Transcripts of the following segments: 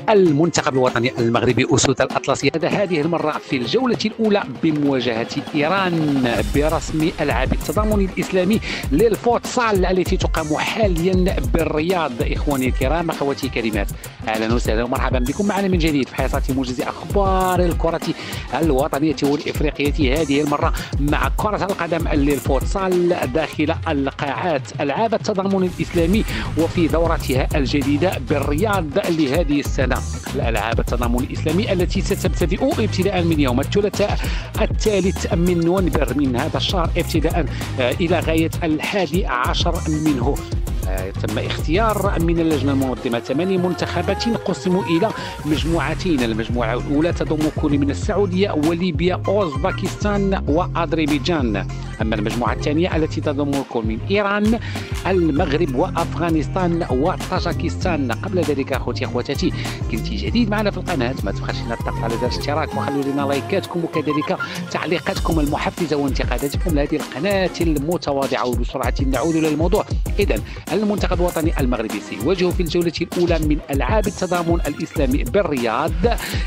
المنتخب الوطني المغربي أسود الأطلسي هذه المرة في الجولة الأولى بمواجهة إيران برسم ألعاب التضامن الإسلامي للفوتسال التي تقام حاليا بالرياض. إخواني الكرام، أخواتي الكريمات، أهلا وسهلا ومرحبا بكم معنا من جديد في حصة موجز أخبار الكرة الوطنية والإفريقية، هذه المرة مع كرة القدم للفوتسال داخل القاعات ألعاب التضامن الإسلامي وفي دورتها الجديدة بالرياض لهذه السنة. الألعاب التضامن الإسلامي التي ستبتدئ ابتداء من يوم الثلاثاء 3 من نوفمبر من هذا الشهر ابتداء إلى غاية 11 منه. تم اختيار من اللجنة المنظمة 8 منتخبات قسموا إلى مجموعتين. المجموعة الأولى تضم كل من السعودية وليبيا أوزباكستان وأذربيجان. أما المجموعة الثانية التي تضم كل من إيران المغرب وأفغانستان وطاجكستان. قبل ذلك أخوتي أخواتاتي، كنتي جديد معنا في القناة ما تبخلش الضغط على زر الاشتراك وخلوا لنا لايكاتكم وكذلك تعليقاتكم المحفزة وانتقاداتكم لهذه القناة المتواضعة. وبسرعة نعود إلى الموضوع. إذن المنتخب الوطني المغربي سيواجه في الجولة الأولى من ألعاب التضامن الإسلامي بالرياض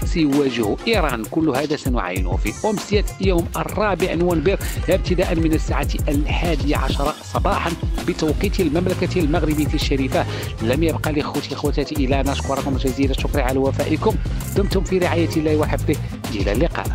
سيواجه إيران. كل هذا سنعاينه في أمسية يوم 4 نوفمبر ابتداء من الساعة 11 صباحا بتوقيت المملكة المغربية الشريفة. لم يبقى لي أخوتي أخواتاتي إلى أن أشكركم جزيل الشكر على وفائكم. دمتم في رعاية الله وحفظه. إلى اللقاء.